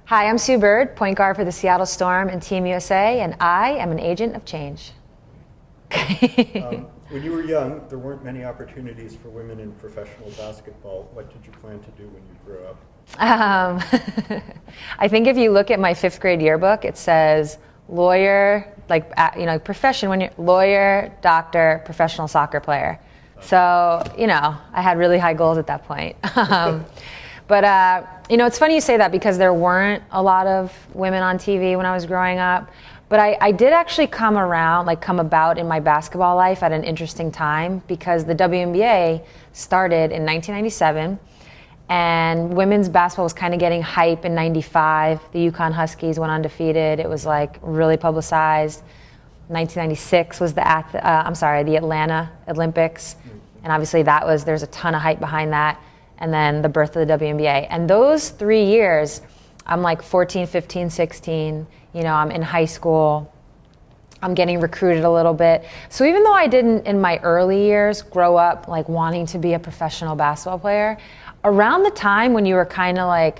Hi, I'm Sue Bird, point guard for the Seattle Storm and Team USA, and I am an agent of change. When you were young, there weren't many opportunities for women in professional basketball. What did you plan to do when you grew up? I think if you look at my 5th grade yearbook, it says lawyer, profession, when you're lawyer, doctor, professional soccer player. So, I had really high goals at that point. But it's funny you say that because there weren't a lot of women on TV when I was growing up. But I did actually come about in my basketball life at an interesting time because the WNBA started in 1997 and women's basketball was kind of getting hype in 95. The Yukon Huskies went undefeated. It was really publicized. 1996 was the Atlanta Olympics. And obviously there's a ton of hype behind that. And then the birth of the WNBA. And those 3 years, I'm 14, 15, 16, I'm in high school, I'm getting recruited a little bit. So even though I didn't in my early years grow up wanting to be a professional basketball player, around the time when you were kind of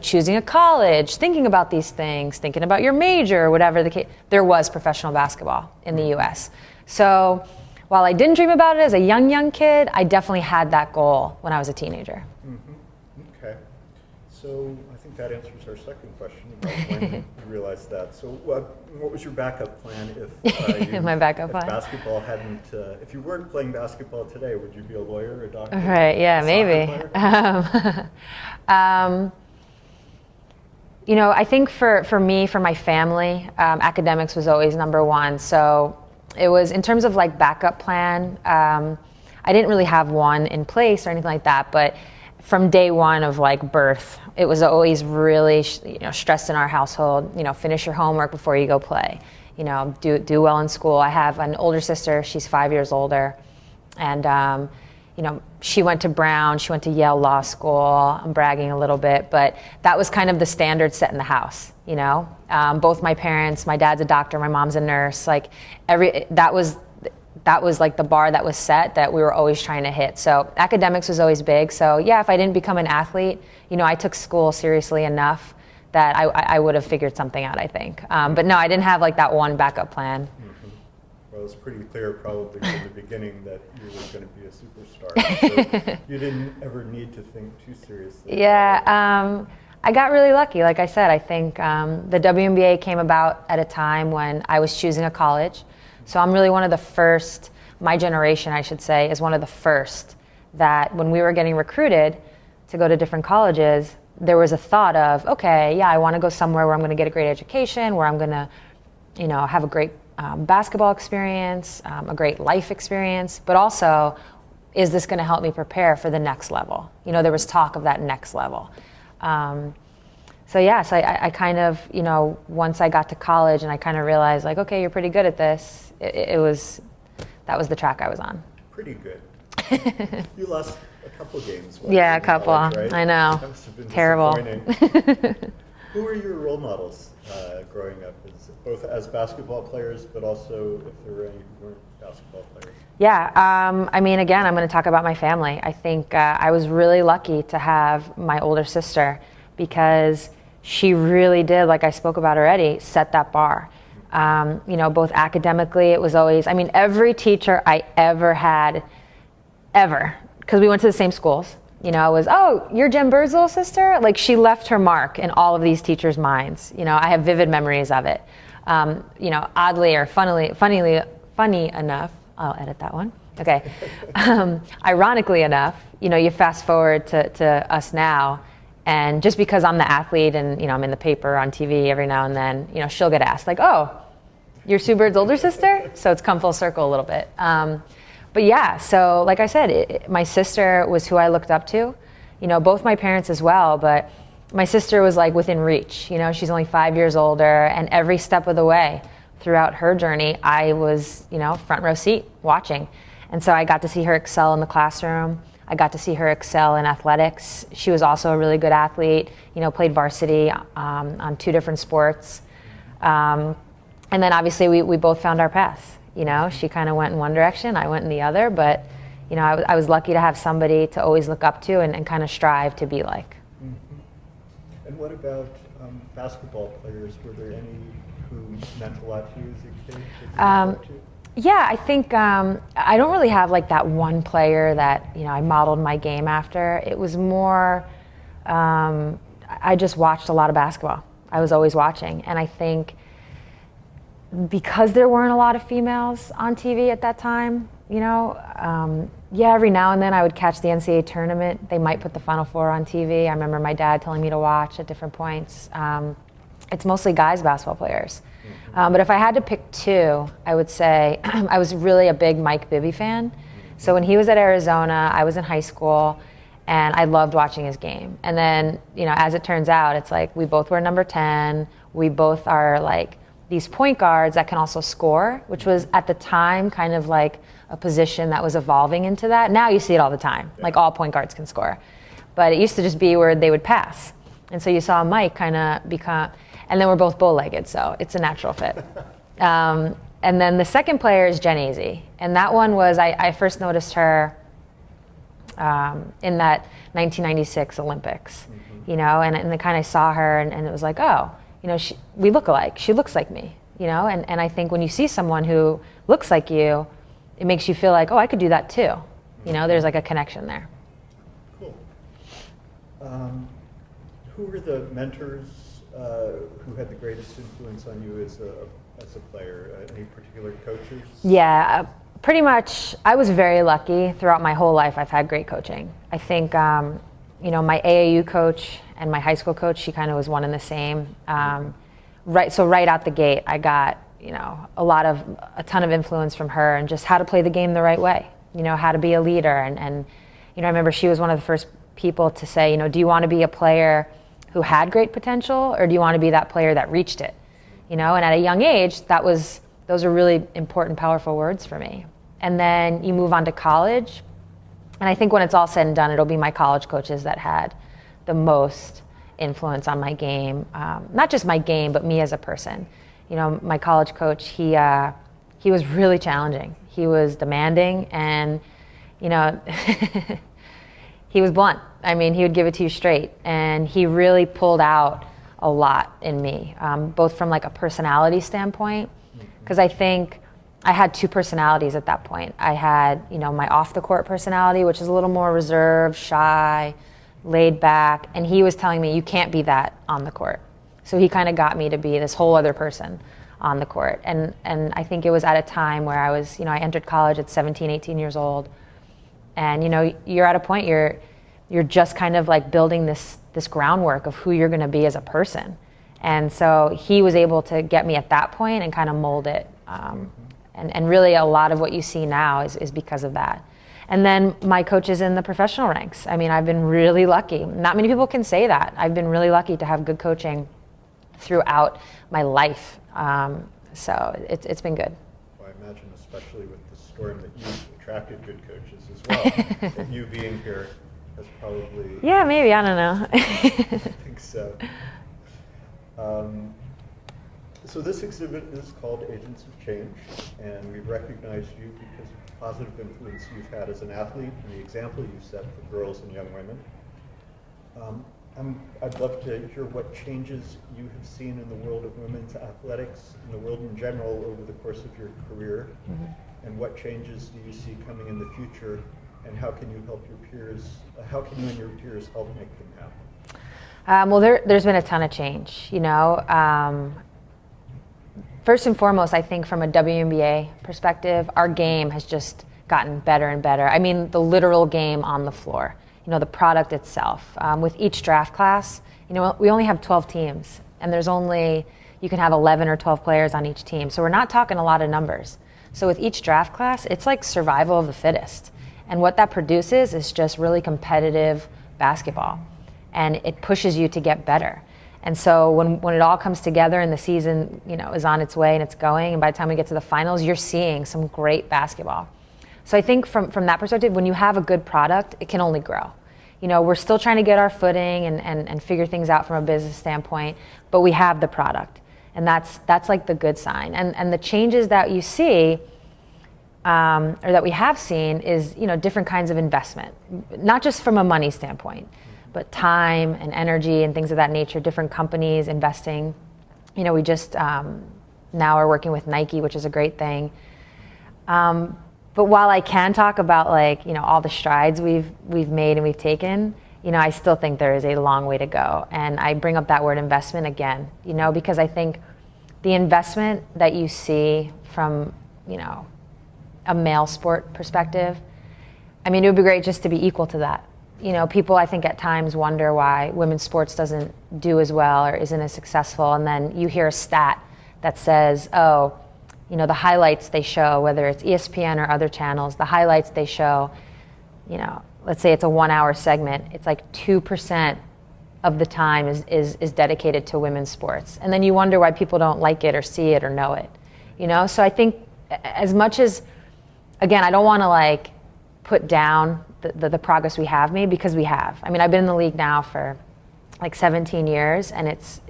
choosing a college, thinking about these things, thinking about your major, whatever the case, there was professional basketball in the US. So while I didn't dream about it as a young kid, I definitely had that goal when I was a teenager. Mm-hmm. Okay. So I think that answers our second question about when you realized that. So what was your backup plan if my backup plan? Basketball hadn't, if you weren't playing basketball today, would you be a lawyer, a doctor? Right, yeah, maybe. I think for me, for my family, academics was always number one. So it was, in terms of backup plan, I didn't really have one in place or anything like that, but from day one of birth, it was always really stressed in our household, finish your homework before you go play, do well in school. I have an older sister, she's 5 years older, and she went to Brown, she went to Yale Law School. I'm bragging a little bit, but that was kind of the standard set in the house, both my parents, my dad's a doctor, my mom's a nurse, that was the bar that was set that we were always trying to hit. So academics was always big. So yeah, if I didn't become an athlete, I took school seriously enough that I would have figured something out, I think. But no, I didn't have that one backup plan. Mm-hmm. Well, it's pretty clear probably from the beginning that you were going to be a superstar. So you didn't ever need to think too seriously. Yeah, I got really lucky. Like I said, I think the WNBA came about at a time when I was choosing a college. So I'm really one of the first, my generation I should say, is one of the first that when we were getting recruited to go to different colleges, there was a thought of, okay, yeah, I want to go somewhere where I'm going to get a great education, where I'm going to, have a great basketball experience, a great life experience, but also, is this going to help me prepare for the next level? There was talk of that next level. So I kind of, once I got to college and I kind of realized okay, you're pretty good at this, that was the track I was on. Pretty good. You lost a couple games. Yeah, a couple. College, right? I know. That must have been terrible. Who were your role models growing up, both as basketball players, but also if there were any who weren't basketball players? Yeah, again, I'm going to talk about my family. I think I was really lucky to have my older sister because she really did, like I spoke about already, set that bar. Both academically, it was always, every teacher I ever had, because we went to the same schools, was, oh, you're Jen Bird's little sister? She left her mark in all of these teachers' minds. I have vivid memories of it. Oddly or funny enough, I'll edit that one. Okay. Ironically enough, you fast forward to us now, and just because I'm the athlete and, I'm in the paper on TV every now and then, she'll get asked oh, you're Sue Bird's older sister? So it's come full circle a little bit. But yeah, so like I said, my sister was who I looked up to, both my parents as well, but my sister was within reach. She's only 5 years older, and every step of the way throughout her journey, I was, front row seat watching. And so I got to see her excel in the classroom. I got to see her excel in athletics. She was also a really good athlete, played varsity on 2 different sports. And then obviously we both found our paths. She kind of went in one direction, I went in the other, but I was lucky to have somebody to always look up to and kind of strive to be like. Mm-hmm. And what about basketball players, were there any who meant a lot to you as a kid that you looked up to? Yeah, I think I don't really have like that one player that I modeled my game after. It was more I just watched a lot of basketball. I was always watching, and I think because there weren't a lot of females on TV at that time, yeah, every now and then I would catch the NCAA tournament. They might put the Final Four on TV. I remember my dad telling me to watch at different points. It's mostly guys basketball players. But if I had to pick two, I would say I was really a big Mike Bibby fan. So when he was at Arizona, I was in high school, and I loved watching his game. And then, as it turns out, it's like we both wear number 10. We both are like these point guards that can also score, which was at the time kind of like a position that was evolving into that. Now you see it all the time, like all point guards can score. But it used to just be where they would pass. And so you saw Mike kind of become, and then we're both bow-legged, so it's a natural fit. And then the second player is Jen Azey. And that one was, I first noticed her in that 1996 Olympics, and I kind of saw her and it was like, oh, we look alike. She looks like me, and I think when you see someone who looks like you, it makes you feel like, oh, I could do that too. There's like a connection there. Cool. Who were the mentors who had the greatest influence on you as a player? Any particular coaches? Yeah, pretty much. I was very lucky throughout my whole life. I've had great coaching. I think, my AAU coach and my high school coach, she kind of was one and the same. Right out the gate, I got a ton of influence from her, and just how to play the game the right way. How to be a leader, and I remember she was one of the first people to say, do you want to be a player who had great potential, or do you want to be that player that reached it? And at a young age, those are really important, powerful words for me. And then you move on to college, and I think when it's all said and done, it'll be my college coaches that had the most influence on my game. Not just my game, but me as a person. My college coach, he was really challenging. He was demanding, and he was blunt. I mean, he would give it to you straight, and he really pulled out a lot in me, both from like a personality standpoint, because I think I had two personalities at that point. I had, my off-the-court personality, which is a little more reserved, shy, laid back, and he was telling me, you can't be that on the court. So he kind of got me to be this whole other person on the court. And I think it was at a time where I was, I entered college at 17, 18 years old. And, you're at a point, you're just kind of like building this groundwork of who you're going to be as a person. And so he was able to get me at that point and kind of mold it. And really a lot of what you see now is because of that. And then my coaches in the professional ranks. I mean, I've been really lucky. Not many people can say that. I've been really lucky to have good coaching throughout my life. So it's been good. Well, I imagine especially with the storm that you've attracted good coaches as well. And you being here has probably... Yeah, maybe. I don't know. I think so. So this exhibit is called Agents of Change, and we've recognized you because of the positive influence you've had as an athlete and the example you've set for girls and young women. I'd love to hear what changes you have seen in the world of women's athletics, in the world in general, over the course of your career, and what changes do you see coming in the future, and how can you help your peers, how can you and your peers help make them happen? Well, there's been a ton of change, First and foremost, I think from a WNBA perspective, our game has just gotten better and better. I mean, the literal game on the floor, the product itself. With each draft class, we only have 12 teams, and you can have 11 or 12 players on each team. So we're not talking a lot of numbers. So with each draft class, it's like survival of the fittest. And what that produces is just really competitive basketball. And it pushes you to get better. And so when it all comes together and the season, is on its way and it's going, and by the time we get to the finals, you're seeing some great basketball. So I think from that perspective, when you have a good product, it can only grow. We're still trying to get our footing and figure things out from a business standpoint, but we have the product. And that's like the good sign. And the changes that you see, or that we have seen, is different kinds of investment, not just from a money standpoint, but time and energy and things of that nature, different companies investing. You know, we just now are working with Nike, which is a great thing. But while I can talk about, like, you know, all the strides we've made and we've taken, you know, I still think there is a long way to go. And I bring up that word investment again, you know, because I think the investment that you see from, you know, a male sport perspective, I mean, it would be great just to be equal to that. You know, people, I think, at times wonder why women's sports doesn't do as well or isn't as successful. And then you hear a stat that says, oh, you know, the highlights they show, whether it's ESPN or other channels, the highlights they show, you know, let's say it's a 1 hour segment, it's like 2% of the time is dedicated to women's sports. And then you wonder why people don't like it or see it or know it, you know? So I think as much as, again, I don't want to like put down the progress we have made, because we have. I mean, I've been in the league now for like 17 years, and it's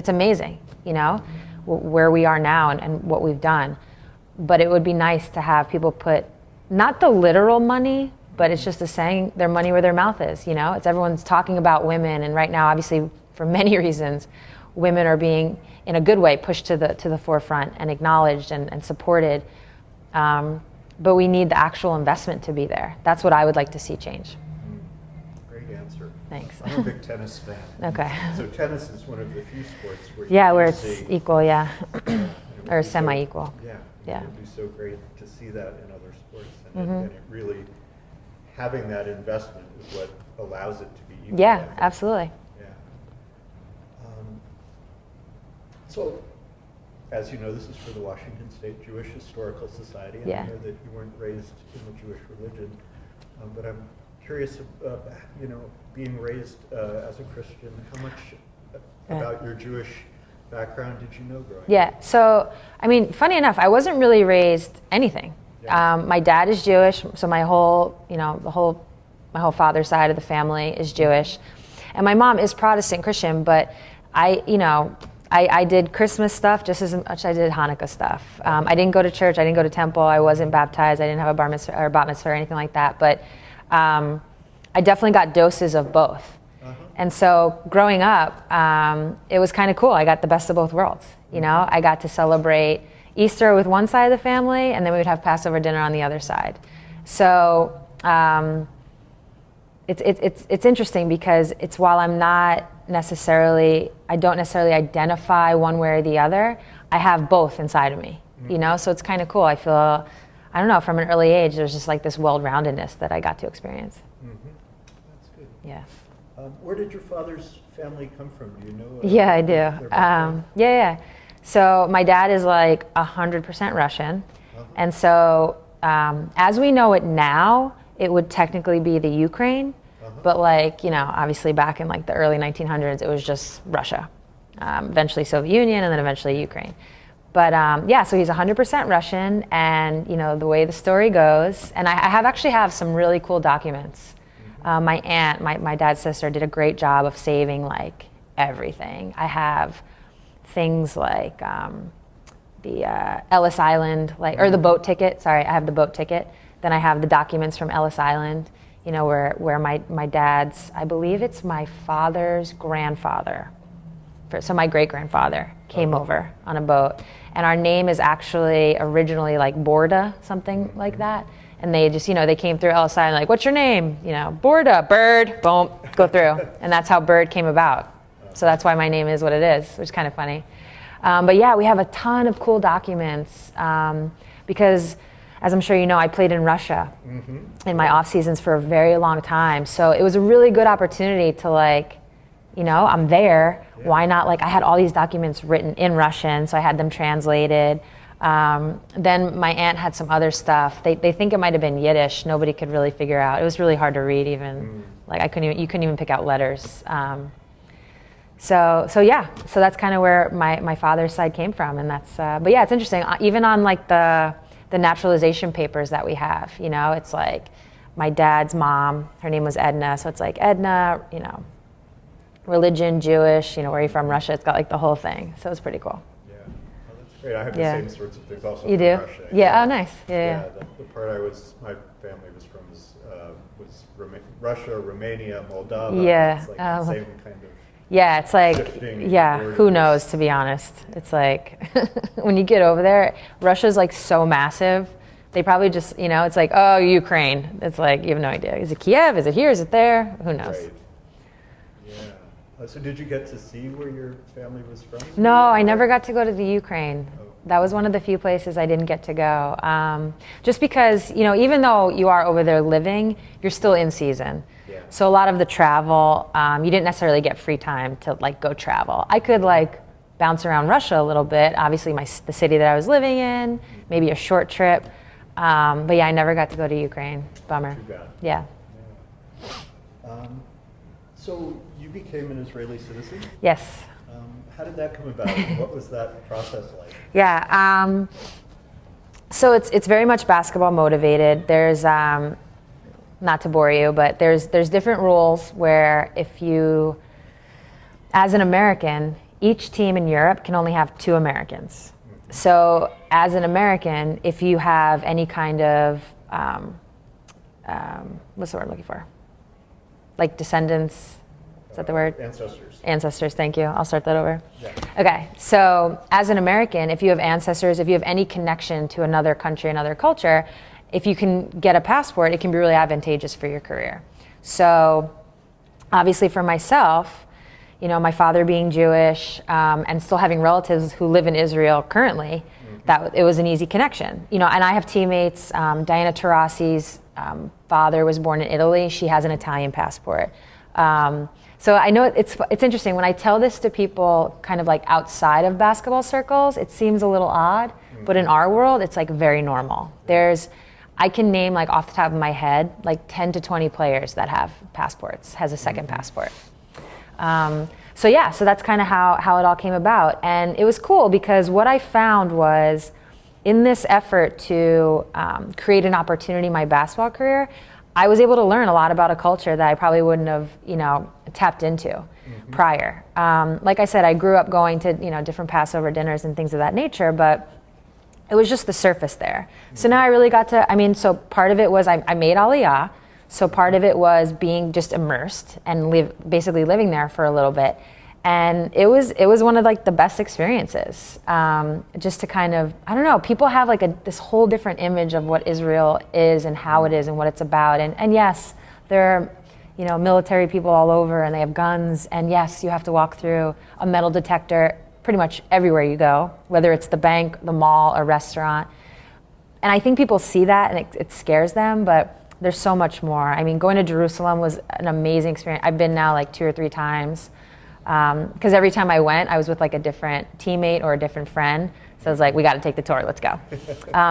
amazing, you know, where we are now and what we've done. But it would be nice to have people put, not the literal money, but it's just the saying, their money where their mouth is, you know? It's everyone's talking about women, and right now, obviously, for many reasons, women are being, in a good way, pushed to the forefront and acknowledged and supported. But we need the actual investment to be there. That's what I would like to see change. Great answer. Thanks. I'm a big tennis fan. Okay. So tennis is one of the few sports where where it's equal, or semi-equal. Yeah. It would be so great to see that in other sports, and it really, having that investment is what allows it to be equal. Yeah, absolutely. Yeah. So, as you know, this is for the Washington State Jewish Historical Society, and I know that you weren't raised in the Jewish religion, but I'm curious, you know, being raised as a Christian, how much about your Jewish background did you know growing up? Yeah, so, I mean, funny enough, I wasn't really raised anything. Yeah. My dad is Jewish, so my whole, you know, my whole father's side of the family is Jewish. And my mom is Protestant Christian, but I did Christmas stuff just as much as I did Hanukkah stuff. I didn't go to church, I didn't go to temple, I wasn't baptized, I didn't have a bar mitzvah or bat mitzvah or anything like that, but I definitely got doses of both. And so growing up, it was kind of cool. I got the best of both worlds. You know, I got to celebrate Easter with one side of the family, and then we would have Passover dinner on the other side. So it's interesting because it's, while I'm not necessarily, I don't necessarily identify one way or the other, I have both inside of me, you know? So it's kind of cool. I feel, I don't know, from an early age, there's just like this well-roundedness that I got to experience. That's good. Yeah. Where did your father's family come from? Do you know? Yeah, I do. Yeah. So my dad is like 100% Russian. And so as we know it now, it would technically be the Ukraine. But like, you know, obviously back in like the early 1900s, it was just Russia. Eventually Soviet Union, and then eventually Ukraine. But yeah, so he's 100% Russian, and you know, the way the story goes, and I actually have some really cool documents. My aunt, my dad's sister, did a great job of saving like everything. I have things like the Ellis Island, or the boat ticket. Sorry, I have the boat ticket. Then I have the documents from Ellis Island, you know, where my dad's, I believe it's my father's grandfather, so my great-grandfather came over on a boat. And our name is actually originally like Borda, something like that. And they just, you know, they came through Ellis Island like, what's your name? You know, Borda, bird, boom, go through. And that's how bird came about. So that's why my name is what it is, which is kind of funny. But yeah, we have a ton of cool documents because, as I'm sure you know, I played in Russia in my off seasons for a very long time. So it was a really good opportunity to like, you know, I'm there. Yeah. Why not? Like, I had all these documents written in Russian, so I had them translated. Then my aunt had some other stuff. They think it might have been Yiddish. Nobody could really figure out. It was really hard to read even. Like you couldn't even pick out letters. So yeah, so that's kind of where my father's side came from. And that's, but yeah, it's interesting. Even on like the naturalization papers that we have, you know, it's like my dad's mom, her name was Edna. So it's like Edna, you know, religion, Jewish, you know, where are you from, Russia? It's got like the whole thing. So it's pretty cool. Yeah, oh, that's Right, I have the same sorts of things also You from do? Russia. Yeah, oh nice. Yeah, the part my family was from was Russia, Romania, Moldova. Yeah. It's like the same kind of yeah, it's like, shifting yeah, borders. who knows, to be honest. It's like, when you get over there, Russia's like so massive. They probably just, it's like, oh, Ukraine. It's like, you have no idea. Is it Kiev? Is it here? Is it there? Who knows? Right. Yeah. So did you get to see where your family was from? No, I never got to go to the Ukraine. Oh. That was one of the few places I didn't get to go. Just because, even though you are over there living, you're still in season. Yeah. So a lot of the travel, you didn't necessarily get free time to like go travel. I could like bounce around Russia a little bit, obviously the city that I was living in, maybe a short trip. But yeah, I never got to go to Ukraine. Bummer. Too bad. Yeah. So you became an Israeli citizen? Yes. How did that come about? What was that process like? Yeah. So it's very much basketball motivated. There's not to bore you, but there's different rules where if you, as an American, each team in Europe can only have 2 Americans. So as an American, if you have any kind of, what's the word I'm looking for? Like descendants, is that the word? Ancestors. Ancestors, thank you. I'll start that over. Yeah. Okay, so as an American, if you have ancestors, if you have any connection to another country, another culture, if you can get a passport, it can be really advantageous for your career. So obviously for myself, my father being Jewish and still having relatives who live in Israel currently, that it was an easy connection. And I have teammates. Diana Taurasi's father was born in Italy. She has an Italian passport. So I know it's interesting when I tell this to people kind of like outside of basketball circles, it seems a little odd, but in our world, it's like very normal. I can name like off the top of my head, like 10 to 20 players that have passports, has a second passport. So that's kind of how it all came about. And it was cool because what I found was in this effort to create an opportunity in my basketball career, I was able to learn a lot about a culture that I probably wouldn't have, tapped into prior. Like I said, I grew up going to, different Passover dinners and things of that nature, but it was just the surface there. So now I really got to, so part of it was I made Aliyah. So part of it was being just immersed and basically living there for a little bit. And it was one of like the best experiences. Just to kind of, I don't know, people have like this whole different image of what Israel is and how it is and what it's about. And yes, there are, military people all over and they have guns. And yes, you have to walk through a metal detector pretty much everywhere you go, whether it's the bank, the mall, a restaurant. And I think people see that and it scares them, but there's so much more. Going to Jerusalem was an amazing experience. I've been now like 2 or 3 times. Because every time I went, I was with like a different teammate or a different friend. So I was like, we got to take the tour, let's go.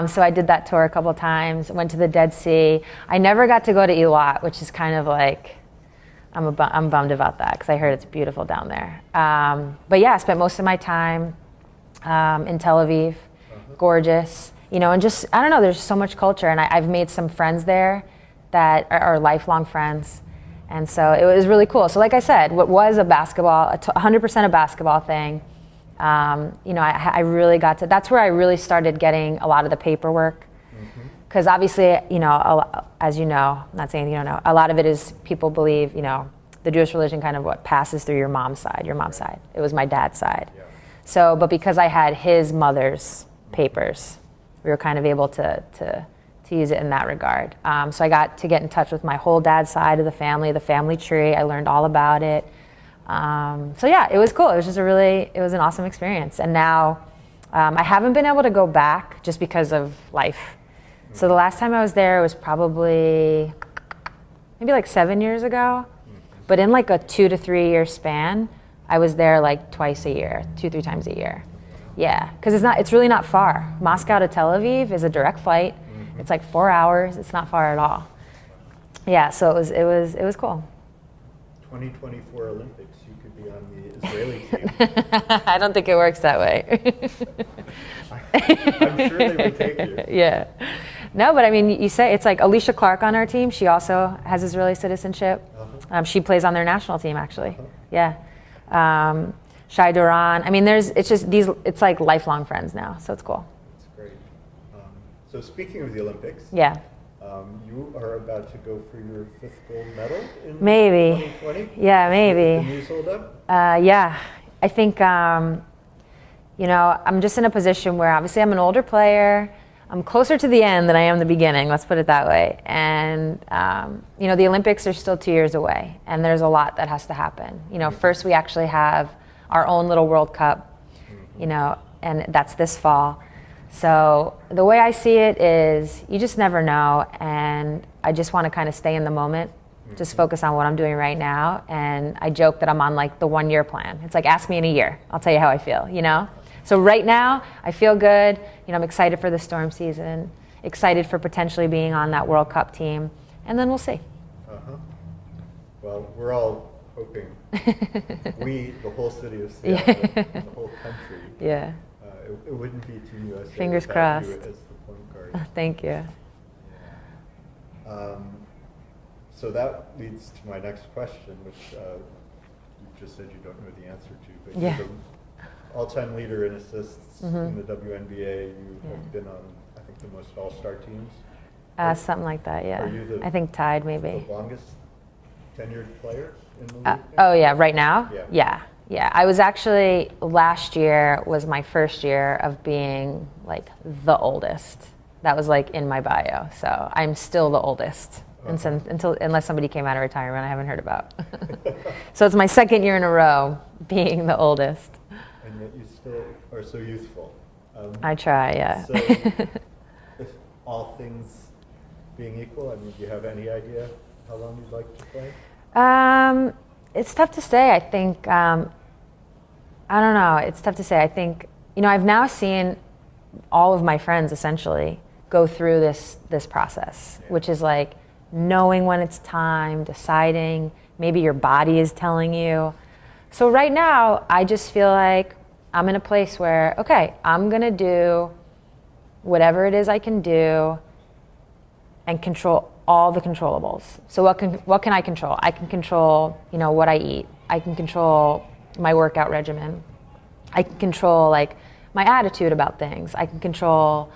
So I did that tour a couple of times, went to the Dead Sea. I never got to go to Eilat, which is kind of like, I'm bummed about that because I heard it's beautiful down there. But yeah, I spent most of my time in Tel Aviv, gorgeous. And just, I don't know, there's so much culture. And I've made some friends there that are lifelong friends. And so it was really cool. So like I said, what was a 100% a basketball thing, I really got to, that's where I really started getting a lot of the paperwork. Because obviously, as you know, I'm not saying you don't know, a lot of it is people believe, the Jewish religion kind of what passes through your mom's side. It was my dad's side. Yeah. So, but because I had his mother's papers, we were kind of able to use it in that regard. So I got to get in touch with my whole dad's side of the family tree. I learned all about it. So yeah, it was cool. It was just it was an awesome experience. And now I haven't been able to go back just because of life. So the last time I was there was probably maybe like 7 years ago. But in like a 2 to 3 year span, I was there like twice a year, 2-3 times a year. Yeah, because it's really not far. Moscow to Tel Aviv is a direct flight. It's like 4 hours. It's not far at all. Yeah, so it was cool. 2024 Olympics, you could be on the Israeli team. I don't think it works that way. I'm sure they would take you. Yeah. No, but you say it's like Alicia Clark on our team. She also has Israeli citizenship. She plays on their national team, actually. Yeah. Shai Duran. I mean, it's like lifelong friends now, so it's cool. That's great. So speaking of the Olympics, Yeah. You are about to go for your 5th gold medal in Maybe. 2020? Yeah, maybe. The knees hold up? Yeah. I think, you know, I'm just in a position where obviously I'm an older player. I'm closer to the end than I am the beginning, let's put it that way. And, you know, the Olympics are still 2 years away, and there's a lot that has to happen. You know, first we actually have our own little World Cup, you know, and that's this fall. So the way I see it is you just never know, and I just want to kind of stay in the moment, just focus on what I'm doing right now. And I joke that I'm on like the 1 year plan. It's like, ask me in a year, I'll tell you how I feel, you know? So right now I feel good. You know, I'm excited for the storm season, excited for potentially being on that World Cup team, and then we'll see. Well, we're all hoping, the whole city of Seattle, and the whole country. Yeah. It wouldn't be Team USA. Fingers without you crossed. as the point guard. Thank you. Yeah. So that leads to my next question, which you just said you don't know the answer to, but Yeah. you're the all-time leader in assists in the WNBA. You have been on, I think, the most all-star teams. Something like that, yeah. Are you I think tied, maybe. the longest tenured player in the league? Oh, yeah, right now? Yeah. Yeah. I was actually, last year was my first year of being like the oldest. That was like in my bio. So I'm still the oldest. Unless somebody came out of retirement I haven't heard about. So it's my second year in a row being the oldest. And yet you still are so youthful. I try, yeah. So if all things being equal, I mean, do you have any idea how long you'd like to play? It's tough to say. I think, I don't know. It's tough to say. I think, you know, I've now seen all of my friends essentially go through this process, which is like knowing when it's time, deciding, maybe your body is telling you. So right now, I just feel like I'm in a place where, okay, I'm going to do whatever it is I can do and control all the controllables. So what can I control? I can control, you know, what I eat. I can control my workout regimen. I can control like my attitude about things. I can control,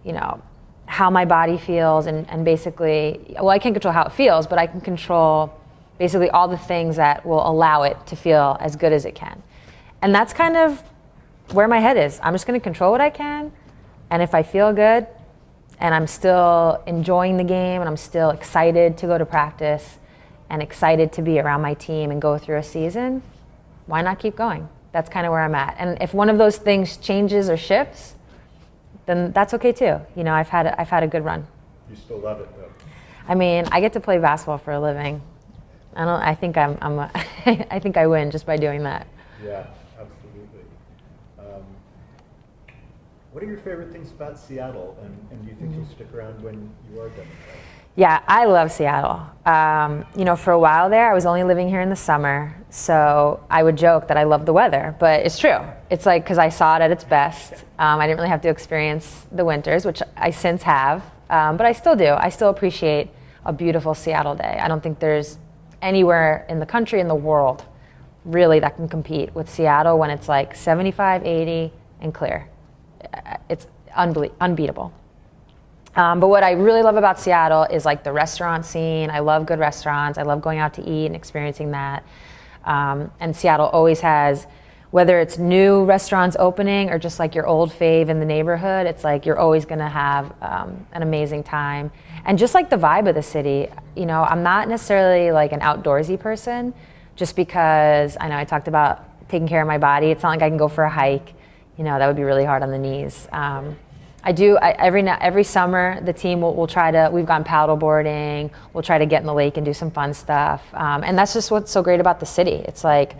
you know, how my body feels and basically, well, I can't control how it feels, but I can control basically all the things that will allow it to feel as good as it can. And that's kind of where my head is. I'm just going to control what I can, and if I feel good and I'm still enjoying the game and I'm still excited to go to practice and excited to be around my team and go through a season, why not keep going? That's kind of where I'm at. And if one of those things changes or shifts, then that's okay too. You know, I've had a good run. You still love it though. I mean, I get to play basketball for a living. I think I think I win just by doing that. Yeah, absolutely. What are your favorite things about Seattle, and do you think you'll stick around when you are done with that? Yeah, I love Seattle. You know, for a while there, I was only living here in the summer, so I would joke that I love the weather, but it's true. It's like, because I saw it at its best. I didn't really have to experience the winters, which I since have, but I still do. I still appreciate a beautiful Seattle day. I don't think there's anywhere in the country, in the world, really that can compete with Seattle when it's like 75, 80, and clear. It's unbeatable. But what I really love about Seattle is like the restaurant scene. I love good restaurants. I love going out to eat and experiencing that. And Seattle always has, whether it's new restaurants opening or just like your old fave in the neighborhood, it's like you're always going to have an amazing time. And just like the vibe of the city, you know, I'm not necessarily like an outdoorsy person, just because I know I talked about taking care of my body. It's not like I can go for a hike. You know, that would be really hard on the knees. Every summer, the team will try to, we've gone paddle boarding, we'll try to get in the lake and do some fun stuff. And that's just what's so great about the city. It's like,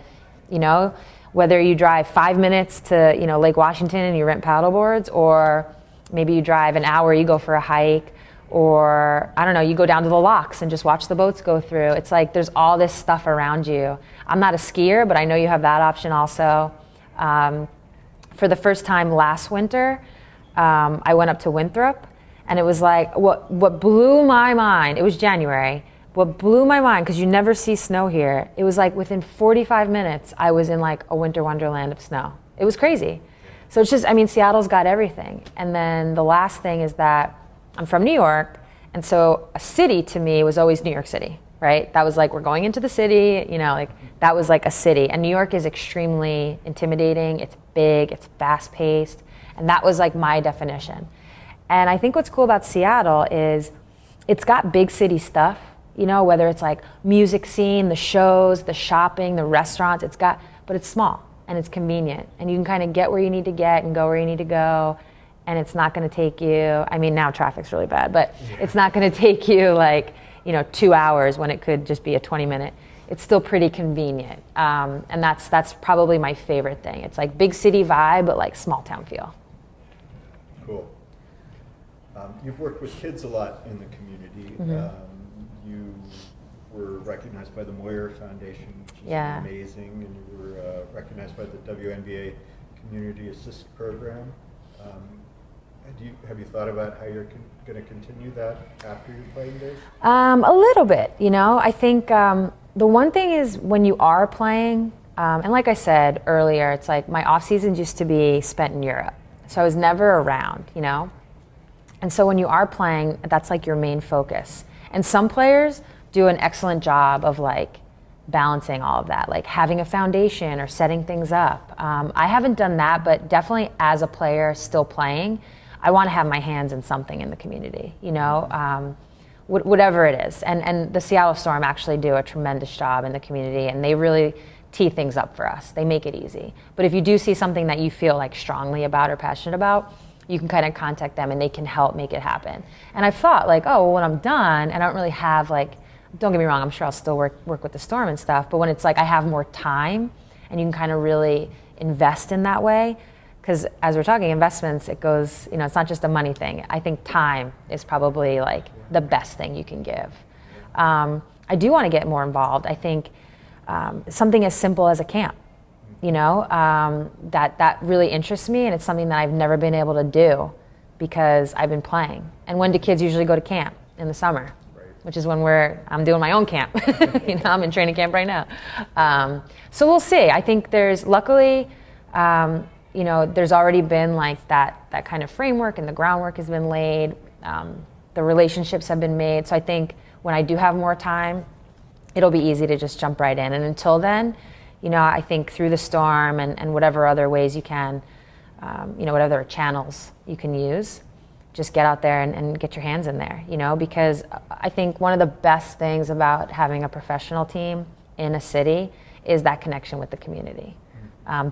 you know, whether you drive 5 minutes to, you know, Lake Washington and you rent paddle boards, or maybe you drive an hour, you go for a hike, or I don't know, you go down to the locks and just watch the boats go through. It's like there's all this stuff around you. I'm not a skier, but I know you have that option also. For the first time last winter, I went up to Winthrop, and it was like, what blew my mind, it was January, what blew my mind, because you never see snow here, it was like within 45 minutes, I was in like a winter wonderland of snow. It was crazy. So it's just, I mean, Seattle's got everything. And then the last thing is that I'm from New York, and so a city to me was always New York City, right? That was like, we're going into the city, you know, like that was like a city. And New York is extremely intimidating. It's big, it's fast paced. And that was like my definition. And I think what's cool about Seattle is it's got big city stuff, you know, whether it's like music scene, the shows, the shopping, the restaurants, but it's small and it's convenient. And you can kind of get where you need to get and go where you need to go. And it's not going to take you, I mean, now traffic's really bad, but it's not going to take you like, you know, 2 hours when it could just be a 20-minute. It's still pretty convenient. And that's probably my favorite thing. It's like big city vibe, but like small town feel. Cool. You've worked with kids a lot in the community. You were recognized by the Moyer Foundation, which is amazing, and you were recognized by the WNBA Community Assist Program. Have you thought about how you're going to continue that after your playing days? A little bit, you know. I think the one thing is when you are playing, and like I said earlier, it's like my off seasons used to be spent in Europe, so I was never around, you know. And so when you are playing, that's like your main focus. And some players do an excellent job of like balancing all of that, like having a foundation or setting things up. I haven't done that, but definitely as a player still playing, I want to have my hands in something in the community, you know, whatever it is. And the Seattle Storm actually do a tremendous job in the community, and they really tee things up for us. They make it easy. But if you do see something that you feel like strongly about or passionate about, you can kind of contact them and they can help make it happen. And I thought like, oh, well, when I'm done and I don't really have like, don't get me wrong, I'm sure I'll still work with the Storm and stuff, but when it's like I have more time and you can kind of really invest in that way, because as we're talking investments, it goes, you know, it's not just a money thing. I think time is probably like the best thing you can give. I do want to get more involved. I think something as simple as a camp, you know, that really interests me, and it's something that I've never been able to do because I've been playing. And when do kids usually go to camp? In the summer, which is when I'm doing my own camp. You know, I'm in training camp right now. So we'll see. I think luckily, you know, there's already been like that kind of framework, and the groundwork has been laid. The relationships have been made. So I think when I do have more time, it'll be easy to just jump right in. And until then, you know, I think through the Storm and whatever other ways you can, you know, whatever channels you can use, just get out there and get your hands in there, you know, because I think one of the best things about having a professional team in a city is that connection with the community.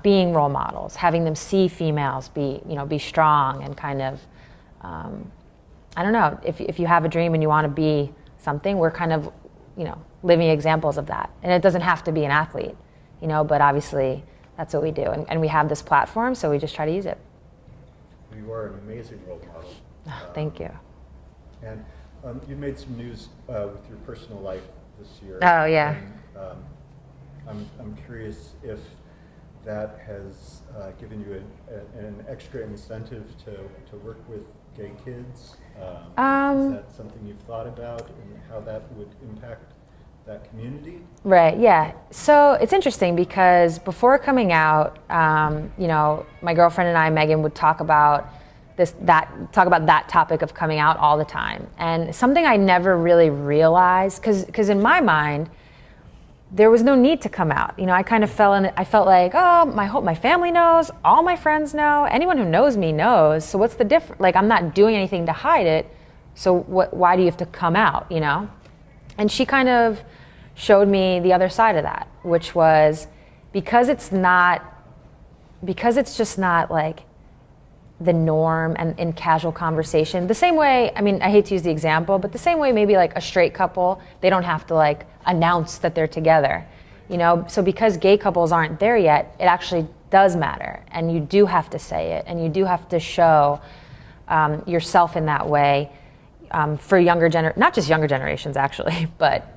Being role models, having them see females be strong and kind of, I don't know, if you have a dream and you want to be something, we're kind of, you know, living examples of that. And it doesn't have to be an athlete, you know, but obviously that's what we do. And we have this platform, so we just try to use it. You are an amazing role model. Thank you. And you made some news with your personal life this year. Oh, yeah. And, I'm curious if that has given you an extra incentive to work with gay kids. Is that something you've thought about, and how that would impact that community? Right, yeah. So it's interesting because before coming out, you know, my girlfriend and I, Megan, would talk about that topic of coming out all the time. And something I never really realized, because in my mind, there was no need to come out. You know, I kind of I felt like, oh, my family knows, all my friends know, anyone who knows me knows, so what's the difference? Like, I'm not doing anything to hide it, so why do you have to come out, you know? And she kind of showed me the other side of that, which was because it's just not like the norm and in casual conversation. The same way, I mean, I hate to use the example, but the same way maybe like a straight couple, they don't have to like announce that they're together, you know? So because gay couples aren't there yet, it actually does matter. And you do have to say it, and you do have to show yourself in that way for not just younger generations actually, but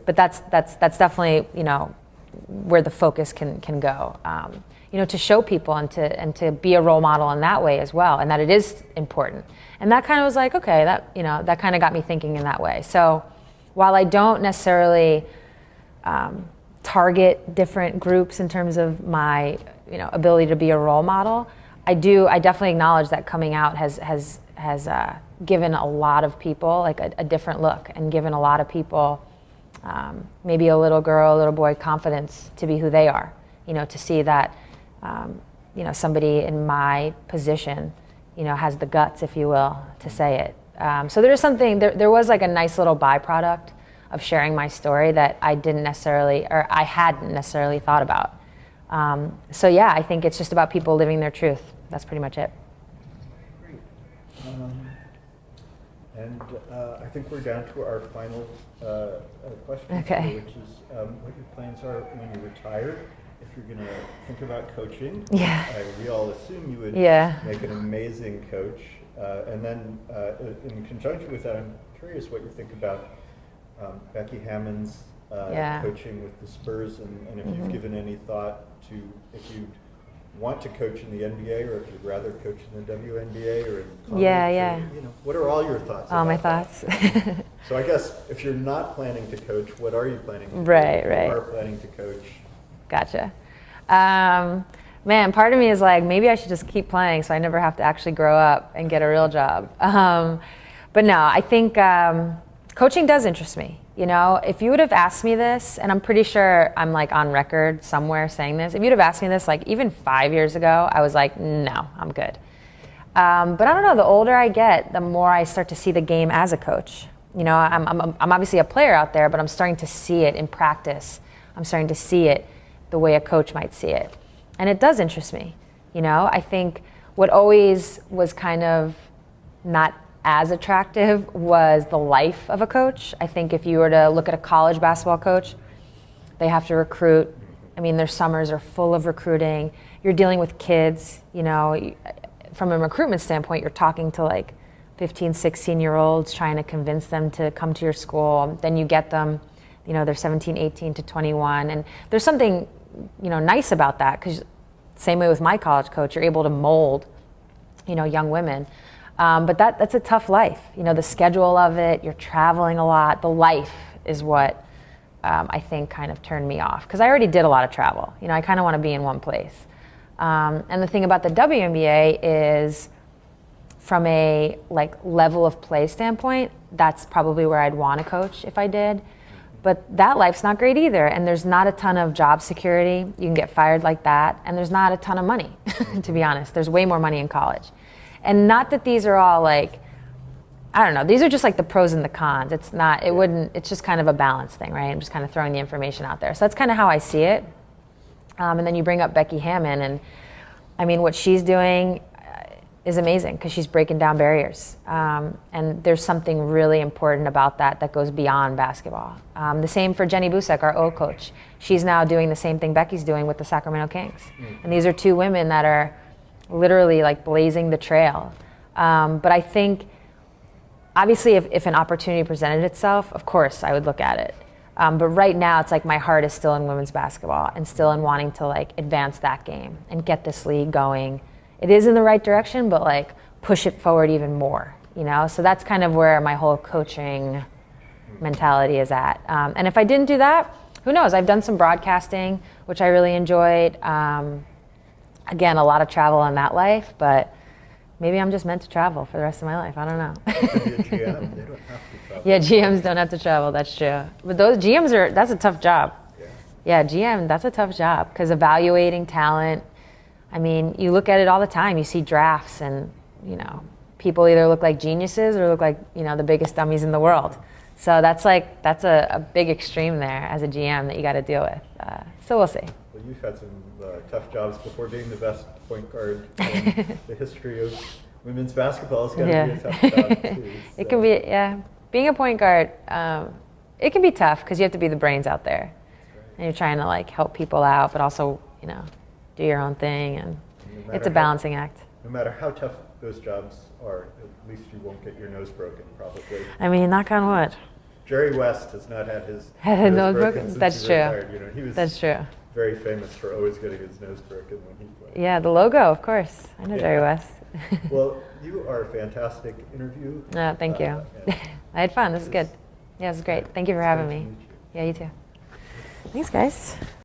that's definitely, you know, where the focus can go. You know, to show people and to be a role model in that way as well, and that it is important. And that kind of was like, okay, that, you know, that kind of got me thinking in that way. So while I don't necessarily target different groups in terms of my ability to be a role model, I definitely acknowledge that coming out has given a lot of people like a different look, and given a lot of people maybe a little girl, a little boy confidence to be who they are, to see that somebody in my position has the guts, if you will, to say it. So there's something, there was like a nice little byproduct of sharing my story that I hadn't necessarily thought about. So yeah, I think it's just about people living their truth. That's pretty much it. Great. And I think we're down to our final question, okay. Which is what your plans are when you retire. If you're going to think about coaching, yeah. We all assume you would make an amazing coach. And then in conjunction with that, I'm curious what you think about Becky Hammon's coaching with the Spurs, and if you've given any thought to if you want to coach in the NBA, or if you'd rather coach in the WNBA or in college. Or, what are all your thoughts? All my thoughts. So I guess if you're not planning to coach, what are you planning to do? Right. You are planning to coach. Gotcha. Man, part of me is like, maybe I should just keep playing so I never have to actually grow up and get a real job. But no, I think coaching does interest me. If you would have asked me this, and I'm pretty sure I'm like on record somewhere saying this, if you'd have asked me this like even 5 years ago, I was like, no, I'm good. But I don't know, the older I get, the more I start to see the game as a coach. I'm obviously a player out there, but I'm starting to see it in practice. I'm starting to see it the way a coach might see it. And it does interest me. I think what always was kind of not as attractive was the life of a coach. I think if you were to look at a college basketball coach, they have to recruit. I mean, their summers are full of recruiting. You're dealing with kids, from a recruitment standpoint, you're talking to like 15, 16-year-olds, trying to convince them to come to your school. Then you get them, they're 17, 18 to 21. And there's something, nice about that, because same way with my college coach, you're able to mold, young women. But that's a tough life. The schedule of it, you're traveling a lot. The life is what I think kind of turned me off, because I already did a lot of travel. I kind of want to be in one place. And the thing about the WNBA is, from a level of play standpoint, that's probably where I'd want to coach if I did. But that life's not great either, and there's not a ton of job security. You can get fired like that, and there's not a ton of money, to be honest. There's way more money in college. And not that these are all I don't know, these are just like the pros and the cons. It's not, it's just kind of a balance thing, right? I'm just kind of throwing the information out there. So that's kind of how I see it. And then you bring up Becky Hammon, and I mean, what she's doing is amazing, because she's breaking down barriers. And there's something really important about that goes beyond basketball. The same for Jenny Busek, our O coach. She's now doing the same thing Becky's doing with the Sacramento Kings. And these are two women that are literally blazing the trail. But I think, obviously, if an opportunity presented itself, of course I would look at it. But right now, it's my heart is still in women's basketball, and still in wanting to advance that game and get this league going. It is in the right direction, but push it forward even more, So that's kind of where my whole coaching mentality is at. And if I didn't do that, who knows? I've done some broadcasting, which I really enjoyed. Again, a lot of travel in that life, but maybe I'm just meant to travel for the rest of my life. I don't know. Be a GM. They don't have to travel. Yeah, GMs don't have to travel. That's true. But those GMs that's a tough job. Yeah, GM, that's a tough job, because evaluating talent, I mean, you look at it all the time. You see drafts, and, people either look like geniuses or look like, the biggest dummies in the world. So that's a big extreme there as a GM that you got to deal with. So we'll see. Well, you've had some tough jobs before being the best point guard in the history of women's basketball. It's got to be a tough job, too. So. It can be, being a point guard, it can be tough, because you have to be the brains out there. Right. And you're trying to help people out, but also, do your own thing, and it's a balancing act. No matter how tough those jobs are, at least you won't get your nose broken, probably. I mean, knock on wood. Jerry West has not had his nose broken. Since That's he true. Retired. He was That's true. Very famous for always getting his nose broken when he played. Yeah, the logo, of course. I know Jerry West. Well, you are a fantastic interview. Thank you. I had fun. This is good. Yeah, it was great. Thank you for having me. Nice to meet you. Yeah, you too. Thanks, guys.